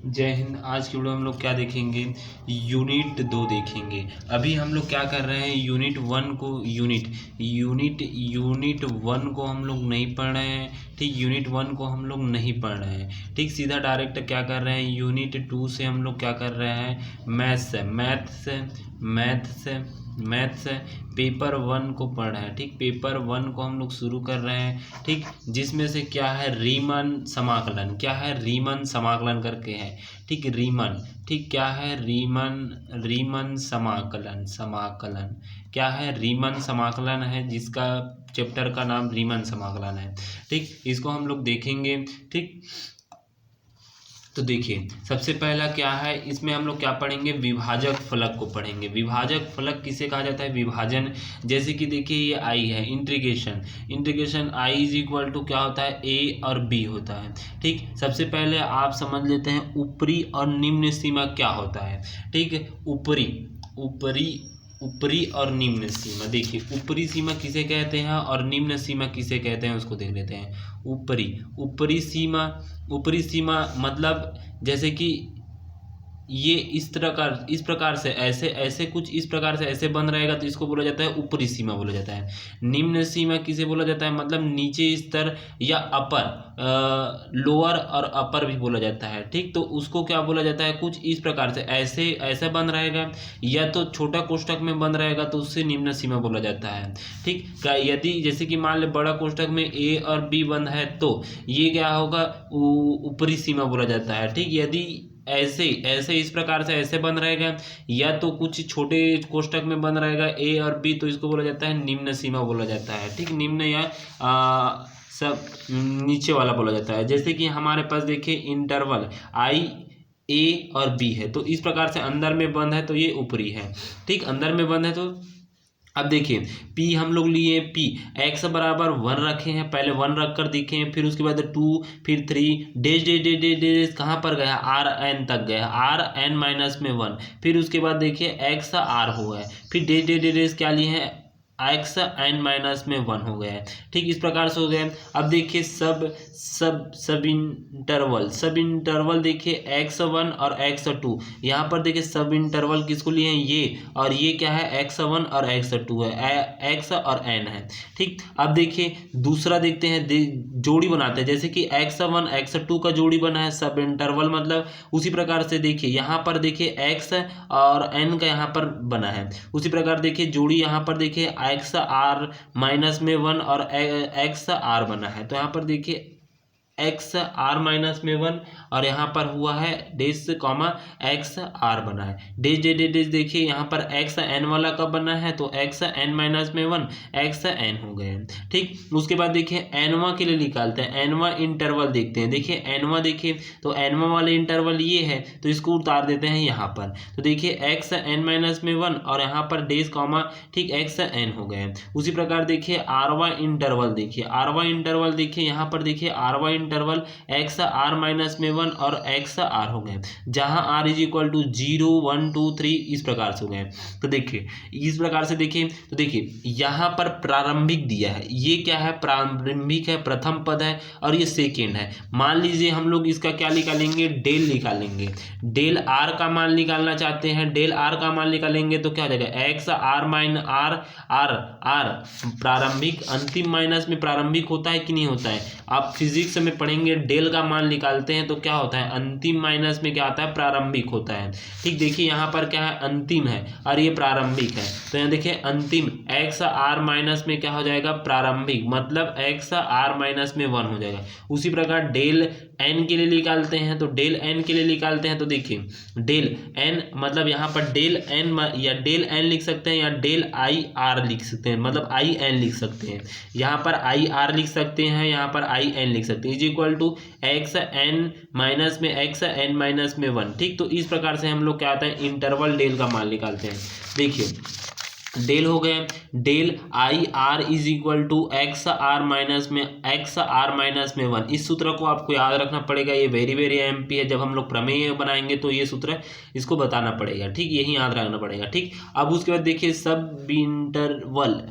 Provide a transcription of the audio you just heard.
जय हिंद। आज की वीडियो हम लोग क्या देखेंगे, यूनिट 2 देखेंगे। अभी हम लोग क्या कर रहे हैं, यूनिट 1 को यूनिट 1 को हम लोग नहीं पढ़ रहे हैं। ठीक, यूनिट 1 को हम लोग नहीं पढ़ रहे हैं। ठीक, सीधा डायरेक्ट क्या कर रहे हैं, यूनिट 2 से हम लोग क्या कर रहे हैं, मैथ्स पेपर 1 को पढ़ रहे हैं। ठीक, पेपर 1 को हम लोग शुरू कर रहे हैं। ठीक, जिसमें से क्या है, रीमन समाकलन। क्या है, रीमन समाकलन करके है। ठीक, रीमन। ठीक, क्या है, रीमन समाकलन क्या है, रीमन समाकलन है, जिसका चैप्टर का नाम रीमन समाकलन है। ठीक, इसको हम लोग देखेंगे। ठीक, तो देखिए सबसे पहला क्या है, इसमें हम लोग क्या पढ़ेंगे, विभाजक फलक को पढ़ेंगे। विभाजक फलक किसे कहा जाता है, विभाजन। जैसे कि देखिए ये आई है, integration I is equal to क्या होता है, ए और बी होता है। ठीक, सबसे पहले आप समझ लेते हैं ऊपरी और निम्न सीमा क्या होता है। ठीक, ऊपरी और निम्न सीमा। देखिए ऊपरी सीमा किसे कहते हैं और निम्न सीमा किसे कहते हैं, उसको देख लेते हैं। ऊपरी सीमा मतलब जैसे कि ये इस प्रकार से ऐसे कुछ इस प्रकार से ऐसे बंद रहेगा तो इसको बोला जाता है ऊपरी सीमा बोला जाता है। निम्न सीमा किसे बोला जाता है, मतलब नीचे स्तर या अपर, लोअर और अपर भी बोला जाता है। ठीक, तो उसको क्या बोला जाता है, कुछ इस प्रकार से ऐसे बंद रहेगा या तो छोटा कोष्ठक में बंद रहेगा तो उससे निम्न सीमा बोला जाता है। ठीक, यदि जैसे कि मान ले बड़ा कोष्ठक में ए और बी बंद है तो ये क्या होगा, ऊपरी सीमा बोला जाता है। ठीक, यदि ऐसे इस प्रकार से ऐसे बंद रहेगा या तो कुछ छोटे कोष्ठक में बंद रहेगा ए और बी, तो इसको बोला जाता है निम्न सीमा बोला जाता है। ठीक, निम्न या सब नीचे वाला बोला जाता है। जैसे कि हमारे पास देखिए इंटरवल आई ए और बी है, तो इस प्रकार से अंदर में बंद है तो ये ऊपरी है। ठीक, अंदर में बंद है तो अब देखिए P हम लोग लिए, P x बराबर 1 रखे हैं, पहले 1 रख कर देखे हैं, फिर उसके बाद 2, फिर 3, days day day day day कहाँ पर गया, Rn तक गया, Rn-1। फिर उसके बाद देखिए x r हुआ है, फिर डेज डे डे डेज क्या लिए हैं, Xn-1 हो गया है। ठीक, इस प्रकार से हो गया। अब देखिए सब इंटरवल देखिए x1 और x2। यहाँ पर देखिए सब इंटरवल किसको लिए हैं, ये, और ये क्या है, x1 और x2 है, x और n है। ठीक, अब देखिए दूसरा देखते हैं, जोड़ी बनाते हैं। जैसे कि x1 x2 का जोड़ी बना है सब इंटरवल, मतलब उसी प्रकार से देखिए यहाँ पर देखिए x और n का यहाँ पर बना है। उसी प्रकार देखिए जोड़ी यहाँ पर देखिए x r-1 और x r बना है, तो यहाँ पर देखिए x r-1 और यहाँ पर हुआ है डेज कॉमा x r बना है। डेज देखिए यहाँ पर x n वाला कब बना है, तो Xn-1 x n हो गए। ठीक, उसके बाद देखिए nवा के लिए निकालते हैं, nवा इंटरवल देखते हैं। देखिए nवा देखिए तो nवा वाले इंटरवल ये है, तो इसको उतार देते हैं यहाँ पर। तो देखिए Xn-1 और यहाँ पर डेज कॉमा ठीक x n हो गए। उसी प्रकार देखिए rवा इंटरवल देखिए यहाँ पर देखिए rवा इंटरवल x r-1 और x r हो गए, जहां r इज इक्वल टू 0 1 2 3 इस प्रकार से हो गए। तो देखिए इस प्रकार से देखिए, तो देखिए यहाँ पर प्रारंभिक दिया है, ये क्या है, प्रारंभिक है, प्रथम पद है, और ये सेकेंड है। मान लीजिए हम लोग इसका क्या निकालेंगे, डेल निकालेंगे। डेल r का मान निकालना चाहते हैं, डेल r का मान निकालेंगे तो क्या हो जाएगा, x r प्रारंभिक, अंतिम माइनस में प्रारंभिक होता है कि नहीं होता है, आप फिजिक्स में पढ़ेंगे। डेल का मान निकालते हैं तो क्या होता है, अंतिम माइनस में क्या आता है, प्रारंभिक होता है। ठीक, देखिए यहाँ पर क्या है, अंतिम है और ये प्रारंभिक है, तो यहाँ देखिए अंतिम x r- में क्या हो जाएगा, प्रारंभिक, मतलब x r-1 हो जाएगा। उसी प्रकार डेल n के लिए निकालते हैं, तो डेल n के लिए निकालते हैं तो देखिए डेल n मतलब यहाँ पर डेल n या डेल n लिख सकते हैं या डेल आई r लिख सकते हैं, मतलब आई n लिख सकते हैं। यहाँ पर आई r लिख सकते हैं, यहाँ पर आई n लिख सकते हैं, इज इक्वल टू Xn-1। ठीक, तो इस प्रकार से हम लोग क्या आता है, इंटरवल डेल का मान निकालते हैं। देखिए डेल हो गए, del I R is equal to x r-1। इस सूत्र को आपको याद रखना पड़ेगा, ये वेरी एमपी है। जब हम लोग प्रमेय बनाएंगे तो ये सूत्र इसको बताना पड़ेगा। ठीक, यही याद रखना पड़ेगा। ठीक, अब उसके बाद देखिए सब इंटरवल